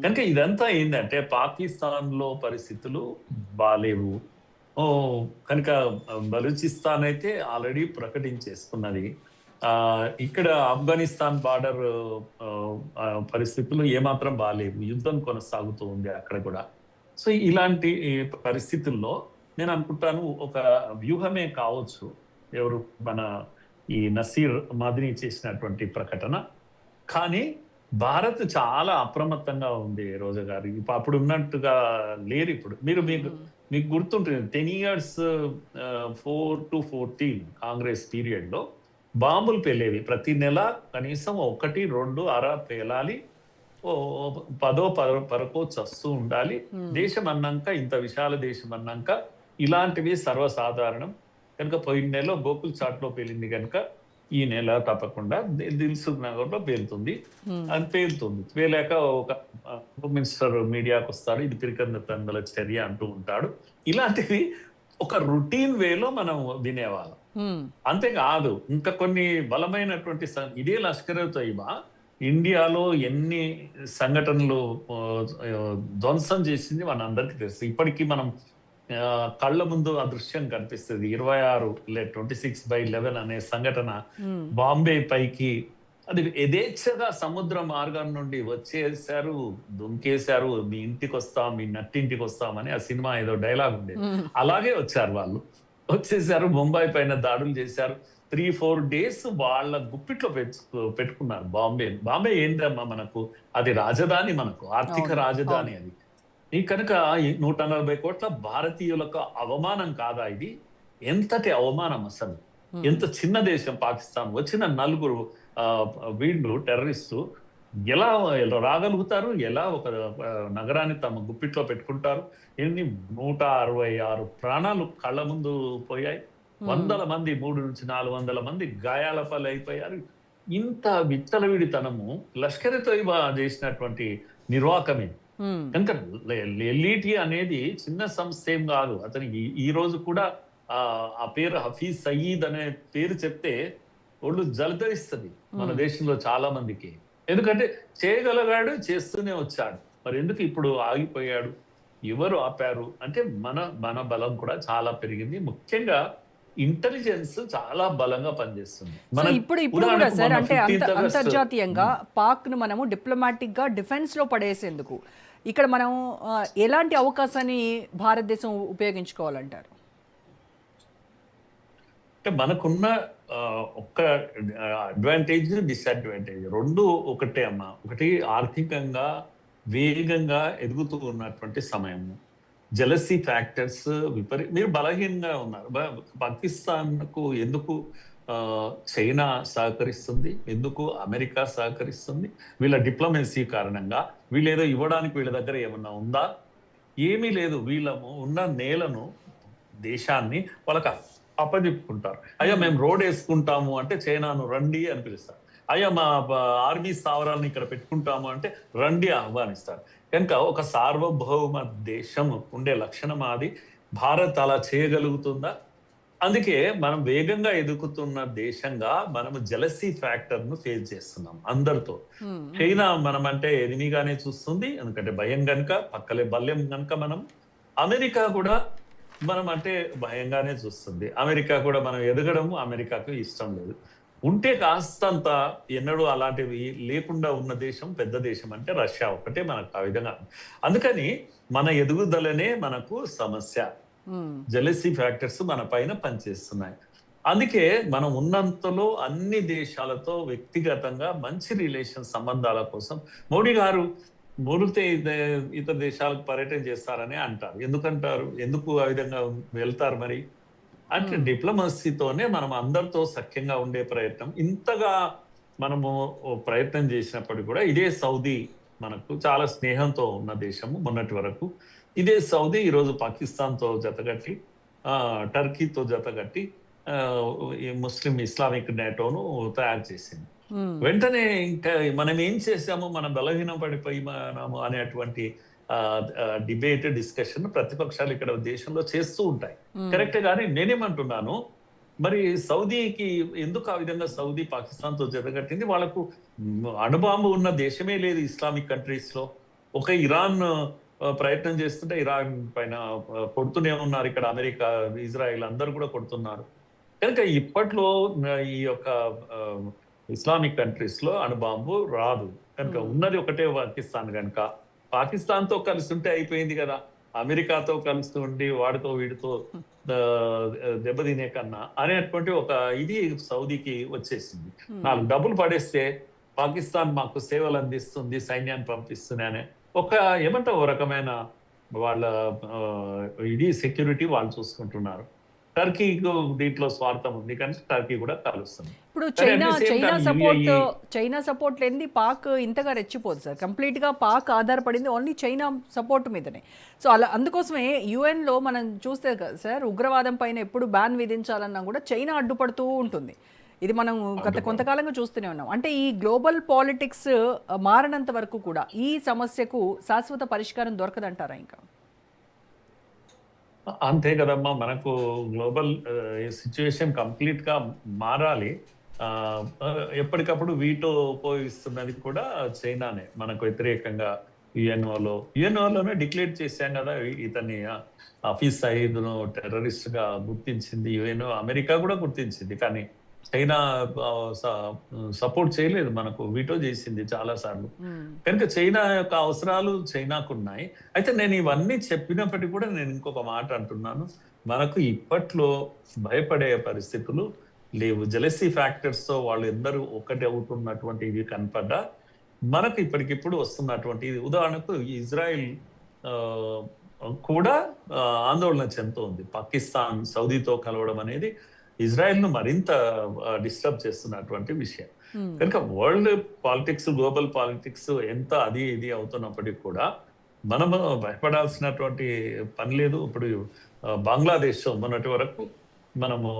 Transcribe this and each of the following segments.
కనుక ఇదంతా ఏంటంటే పాకిస్తాన్ లో పరిస్థితులు బాలేవు. ఓ కనుక బలూచిస్తాన్ అయితే ఆల్రెడీ ప్రకటించేసుకున్నది. ఇక్కడ ఆఫ్ఘనిస్తాన్ బార్డర్ పరిస్థితులు ఏమాత్రం బాలేవు. యుద్ధం కొనసాగుతూ ఉంది అక్కడ కూడా. సో ఇలాంటి పరిస్థితుల్లో నేను అనుకుంటాను ఒక వ్యూహమే కావచ్చు. ఎవరు మన ఈ నసీర్ మదిని చేసినటువంటి ప్రకటన. కానీ భారత్ చాలా అప్రమత్తంగా ఉంది రోజా గారు. అప్పుడు ఉన్నట్టుగా లేరు ఇప్పుడు. మీకు గుర్తుంటుంది 10 years 4 to 14 కాంగ్రెస్ పీరియడ్ లో బాంబులు పేలేవి. ప్రతి నెల కనీసం 1, 2 అర పేలాలి. ఓ 10 పరకో చస్తూ ఉండాలి. దేశం అన్నాక, ఇంత విశాల దేశం అన్నాక ఇలాంటివి సర్వసాధారణం. కనుక పోయిన నెల గోకుల్ చాట్ లో పేలింది కనుక ఈ నెల తప్పకుండా దిల్సుఖ్ నగర్ లో పేలుతుంది. అది పేలుతుంది. పేలాక ఒక హోమ్ మినిస్టర్ మీడియాకు వస్తాడు, ఇది పిరికందల చర్య అంటూ ఉంటాడు. ఇలాంటివి ఒక రొటీన్ వేలో మనం వినేవాళ్ళం. అంతేకాదు ఇంకా కొన్ని బలమైనటువంటి ఇదే లష్కర్ తోయిబా ఇండియాలో ఎన్ని సంఘటనలు ధ్వంసం చేసింది మనందరికీ తెలుసు. ఇప్పటికీ మనం కళ్ళ ముందు ఆ దృశ్యం కనిపిస్తుంది. 26/11 అనే సంఘటన బాంబే పైకి అది యథేచ్ఛగా సముద్ర మార్గం నుండి వచ్చేసారు, దుంకేశారు. మీ ఇంటికి వస్తాం, మీ నట్టింటికి వస్తామని ఆ సినిమా ఏదో డైలాగ్ ఉండేది. అలాగే వచ్చారు వాళ్ళు. వచ్చేసారు, ముంబై పైన దాడులు చేశారు. 3-4 days వాళ్ళ గుప్పిట్లో పెట్టుకున్నారు బాంబే ఏంటమ్మా మనకు, అది రాజధాని, మనకు ఆర్థిక రాజధాని అది. ఈ కనుక 140 కోట్ల భారతీయులకు అవమానం కాదా ఇది? ఎంతటి అవమానం అసలు! ఎంత చిన్న దేశం పాకిస్తాన్. వచ్చిన 4 వీళ్ళు టెర్రరిస్టు ఎలా రాగలుగుతారు? ఎలా ఒక నగరాన్ని తమ గుప్పిట్లో పెట్టుకుంటారు? 166 ప్రాణాలు కళ్ళ ముందు పోయాయి. 100 మంది, 300 నుంచి 400 మంది గాయాల పాలైపోయారు. ఇంత విచ్చలవిడితనము లష్కర్ తోయిబా చేసినటువంటి నిర్వాకమే. కనుక ఎల్ఈటి అనేది చిన్న సంస్థ ఏం కాదు. అతనికి ఈ రోజు కూడా ఆ పేరు హఫీజ్ సయీద్ అనే పేరు చెప్తే ఒళ్ళు జలధరిస్తుంది మన దేశంలో చాలా మందికి. ఎందుకంటే చేయగలగాడు, చేస్తూనే వచ్చాడు. మరి ఎందుకు ఇప్పుడు ఆగిపోయాడు? ఎవరు ఆపారు అంటే మన బలం కూడా చాలా పెరిగింది. ముఖ్యంగా ఇంటెలిజెన్స్ చాలా బలంగా పనిచేస్తుంది. ఇప్పుడు కూడా సార్, అంటే అంతర్జాతీయంగా పాక్ ను మనము డిప్లొమాటిక్ గా డిఫెన్స్ లో పడేసేందుకు ఇక్కడ మనం ఎలాంటి అవకాశాన్ని భారతదేశం ఉపయోగించుకోవాలంటారు? అంటే మనకున్న ఒక్క అడ్వాంటేజ్, డిసడ్వాంటేజ్ రెండు ఒకటే అమ్మా. ఒకటి ఆర్థికంగా వేగంగా ఎదుగుతూ ఉన్నటువంటి సమయము. జెలసీ ఫ్యాక్టర్స్ మీరు బలహీనంగా ఉన్నారు. పాకిస్తాన్కు ఎందుకు చైనా సహకరిస్తుంది, ఎందుకు అమెరికా సహకరిస్తుంది? వీళ్ళ డిప్లొమసీ కారణంగా. వీళ్ళేదో ఇవ్వడానికి వీళ్ళ దగ్గర ఏమన్నా ఉందా? ఏమీ లేదు. వీళ్ళము ఉన్న నేలను, దేశాన్ని వాళ్ళకి అప్పచెప్పుకుంటారు. అయ్యా మేము రోడ్ వేసుకుంటాము అంటే చైనాను రండి అని పిలుస్తారు. అయ్యా మా ఆర్మీ స్థావరాలను ఇక్కడ పెట్టుకుంటాము అంటే రండి ఆహ్వానిస్తారు. కనుక ఒక సార్వభౌమ దేశం ఉండే లక్షణం అది. భారత్ అలా చేయగలుగుతుందా? అందుకే మనం వేగంగా ఎదుగుతున్న దేశంగా మనము జెలసీ ఫ్యాక్టర్ ను ఫేస్ చేస్తున్నాం అందరితో. చైనా మనం అంటే ఎనిమిగానే చూస్తుంది, ఎందుకంటే భయం గనుక, పక్కలే బల్యం గనుక. అమెరికా కూడా మనం అంటే భయంగానే చూస్తుంది. అమెరికా కూడా మనం ఎదగడము అమెరికాకు ఇష్టం లేదు. ఉంటే కాస్తంత ఎన్నడూ అలాంటివి లేకుండా ఉన్న దేశం, పెద్ద దేశం అంటే రష్యా ఒకటే మనకు ఆ విధంగా. అందుకని మన ఎదుగుదలనే మనకు సమస్య. జెలసీ ఫ్యాక్టర్స్ మన పైన పనిచేస్తున్నాయి. అందుకే మనం ఉన్నంతలో అన్ని దేశాలతో వ్యక్తిగతంగా మంచి రిలేషన్ సంబంధాల కోసం మోడీ గారు మొరితే ఇతర దేశాలకు పర్యటన చేస్తారని అంటారు. ఎందుకంటారు? ఎందుకు ఆ విధంగా వెళ్తారు మరి అంటే డిప్లొమసీతోనే మనం అందరితో సఖ్యంగా ఉండే ప్రయత్నం. ఇంతగా మనము ప్రయత్నం చేసినప్పటికీ కూడా ఇదే సౌదీ మనకు చాలా స్నేహంతో ఉన్న దేశము మొన్నటి వరకు. ఇదే సౌదీ ఈరోజు పాకిస్తాన్తో జతగట్టి, టర్కీతో జతగట్టి ముస్లిం ఇస్లామిక్ నేటోను తయారు చేసింది. వెంటనే ఇంకా మనం ఏం చేసాము, మనం బలహీనం పడిపోయినాము అనేటువంటి డిబేట్, డిస్కషన్ ప్రతిపక్షాలు ఇక్కడ దేశంలో చేస్తూ ఉంటాయి. కరెక్టే. కానీ నేనేమంటున్నాను, మరి సౌదీకి ఎందుకు ఆ విధంగా సౌదీ పాకిస్తాన్తో జతగట్టింది? వాళ్ళకు అణుబాంబు ఉన్న దేశమే లేదు ఇస్లామిక్ కంట్రీస్ లో. ఒక ఇరాన్ ప్రయత్నం చేస్తుంటే ఇరాన్ పైన కొడుతూనే ఉన్నారు. ఇక్కడ అమెరికా, ఇజ్రాయెల్ అందరూ కూడా కొడుతున్నారు. కనుక ఇప్పట్లో ఈ యొక్క ఇస్లామిక్ కంట్రీస్ లో అణుబాంబు రాదు. కనుక ఉన్నది ఒకటే పాకిస్తాన్. కనుక పాకిస్తాన్ తో కలిసి ఉంటే అయిపోయింది కదా. అమెరికాతో కలుస్తూ ఉండి వాడితో వీడితో దెబ్బతినే కన్నా అనేటువంటి ఒక ఇది సౌదీకి వచ్చేసింది. 4 డబ్బులు పడేస్తే పాకిస్తాన్ మాకు సేవలు అందిస్తుంది, సైన్యాన్ని పంపిస్తుంది అనే ఒక ఏమంటావు ఓ రకమైన వాళ్ళ ఇది సెక్యూరిటీ వాళ్ళు చూసుకుంటున్నారు. టర్కీకి దీంట్లో స్వార్థం ఉంది కనుక టర్కీ కూడా కలుస్తుంది. ఇప్పుడు కానీ at the same China time support UAE China support లేనిది పాక్ ఇంతగా రెచ్చిపోదు సార్. కంప్లీట్ గా పాక్ ఆధారపడింది ఓన్లీ చైనా సపోర్ట్ మీదనే. సో అలా అందుకోసమే UN లో మనం చూస్తే కదా సార్, ఉగ్రవాదం పైన ఎప్పుడు బ్యాన్ విధించాలన్నా కూడా చైనా అడ్డుపడుతూ ఉంటుంది. ఇది మనం కొంతకాలంగా చూస్తూనే ఉన్నాం. అంటే ఈ గ్లోబల్ పాలిటిక్స్ మారనంత వరకు కూడా ఈ సమస్యకు శాశ్వత పరిష్కారం దొరకదంటారా? ఇంకా అంతే కదమ్మా. మనకు గ్లోబల్ సిచ్యువేషన్ కంప్లీట్ గా మారాలి. ఆ, ఎప్పటికప్పుడు వీటో ఉపయోగిస్తున్నది కూడా చైనానే మనకు వ్యతిరేకంగా. యుఎన్ఓలోనే డిక్లేర్ చేశాం కదా ఇతన్ని హఫీజ్ సయీద్ ను టెర్రరిస్ట్ గా గుర్తించింది యుఎన్ఓ. అమెరికా కూడా గుర్తించింది. కానీ చైనా సపోర్ట్ చేయలేదు, మనకు వీటో చేసింది చాలా సార్లు. కనుక చైనా యొక్క అవసరాలు చైనాకు ఉన్నాయి. అయితే నేను ఇవన్నీ చెప్పినప్పటికీ కూడా నేను ఇంకొక మాట అంటున్నాను, మనకు ఇప్పట్లో భయపడే పరిస్థితులు లేవు. జెలసీ ఫ్యాక్టర్స్ తో వాళ్ళు అందరూ ఒకటి అవుతున్నటువంటి ఇవి కనపడ్డా మనకు ఇప్పటికిప్పుడు వస్తున్నటువంటి ఉదాహరణకు ఇజ్రాయిల్ కూడా ఆందోళన చెందుతోంది. పాకిస్తాన్ సౌదీతో కలవడం అనేది ఇజ్రాయెల్ ను మరింత డిస్టర్బ్ చేస్తున్నటువంటి విషయం. కనుక వరల్డ్ పాలిటిక్స్, గ్లోబల్ పాలిటిక్స్ ఎంత అది ఇది అవుతున్నప్పటికీ కూడా మనము భయపడాల్సినటువంటి పని లేదు. ఇప్పుడు బంగ్లాదేశ్ మొన్నటి వరకు మనము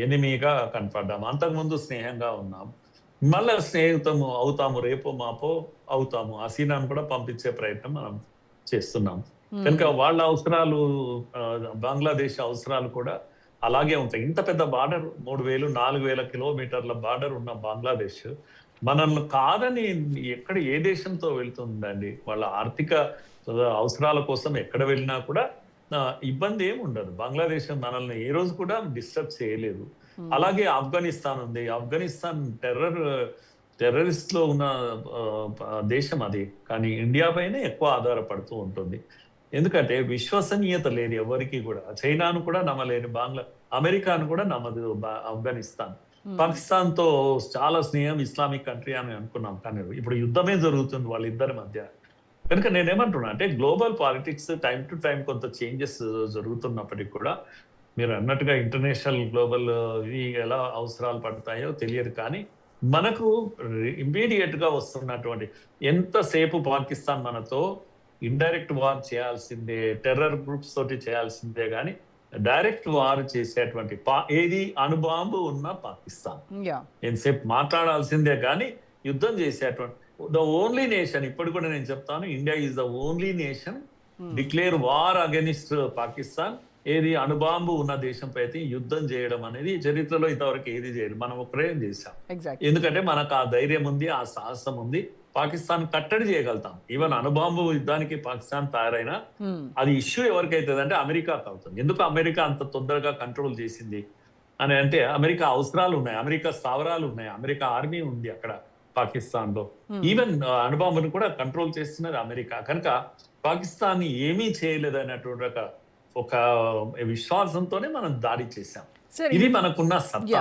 ఎనిమీగా కనపడ్డాము, అంతకుముందు స్నేహంగా ఉన్నాము, మళ్ళా స్నేహితము అవుతాము, రేపో మాపో అవుతాము. హసీనాను కూడా పంపించే ప్రయత్నం మనం చేస్తున్నాం. కనుక వాళ్ళ అవసరాలు, బంగ్లాదేశ్ అవసరాలు కూడా అలాగే ఉంటాయి. ఇంత పెద్ద బార్డర్ 3,000-4,000 కిలోమీటర్ల బార్డర్ ఉన్న బంగ్లాదేశ్ మనల్ని కాదని ఎక్కడ ఏ దేశంతో వెళ్తుందండి? వాళ్ళ ఆర్థిక అవసరాల కోసం ఎక్కడ వెళ్ళినా కూడా ఇబ్బంది ఏమి ఉండదు. బంగ్లాదేశ్ మనల్ని ఏ రోజు కూడా డిస్టర్బ్ చేయలేదు. అలాగే ఆఫ్ఘనిస్తాన్ ఉంది. ఆఫ్ఘనిస్తాన్ టెర్రరిస్ట్ లో ఉన్న దేశం అది. కానీ ఇండియా పైనే ఎక్కువ ఆధారపడుతూ ఉంటుంది. ఎందుకంటే విశ్వసనీయత లేదు ఎవరికి కూడా. చైనాను కూడా నమ్మలేని అమెరికాను కూడా నమ్మదు ఆఫ్ఘనిస్తాన్. పాకిస్తాన్ తో చాలా స్నేహం, ఇస్లామిక్ కంట్రీ అని అనుకున్నాం, కానీ ఇప్పుడు యుద్ధమే జరుగుతుంది వాళ్ళిద్దరి మధ్య. కనుక నేనేమంటున్నా అంటే global politics time to time కొంత చేంజెస్ జరుగుతున్నప్పటికీ కూడా మీరు అన్నట్టుగా ఇంటర్నేషనల్ గ్లోబల్ ఇవి ఎలా అవసరాలు పడతాయో తెలియదు. కానీ మనకు ఇమ్మీడియట్ గా వస్తున్నటువంటి ఎంతసేపు పాకిస్తాన్ మనతో ఇండైరెక్ట్ వార్ చేయాల్సిందే, టెర్రర్ గ్రూప్స్ తోటి చేయాల్సిందే, కానీ డైరెక్ట్ వార్ చేసేటువంటి ఏది అణుబాంబు ఉన్న పాకిస్తాన్ ఎంతసేపు మాట్లాడాల్సిందే, కానీ యుద్ధం చేసేటువంటి ద ఓన్లీ నేషన్. ఇప్పుడు కూడా నేను చెప్తాను, India is the only nation declare war against Pakistan. ఏది అణుబాంబు ఉన్న దేశంపై అయితే యుద్ధం చేయడం అనేది చరిత్రలో ఇంతవరకు ఏది చేయలేదు. మనం ఒకరే చేశాం. ఎందుకంటే మనకు ఆ ధైర్యం ఉంది, ఆ సాహసం ఉంది. పాకిస్తాన్ కట్టడి చేయగలుగుతాం. ఈవెన్ అణుబాంబు యుద్ధానికి పాకిస్తాన్ తయారైనా అది ఇష్యూ ఎవరికైతే అంటే అమెరికాకు అవుతుంది. ఎందుకు అమెరికా అంత తొందరగా కంట్రోల్ చేసింది అని అంటే అమెరికా అవసరాలు ఉన్నాయి, అమెరికా స్థావరాలు ఉన్నాయి, అమెరికా ఆర్మీ ఉంది అక్కడ పాకిస్తాన్ లో. ఈవెన్ అణుబాంబును కూడా కంట్రోల్ చేస్తున్నది అమెరికా. కనుక పాకిస్తాన్ ఏమీ చేయలేదు అన్నటువంటి ఒక విశ్వాసంతోనే మనం దాడి చేశాం. ఇది మనకున్న సత్తా.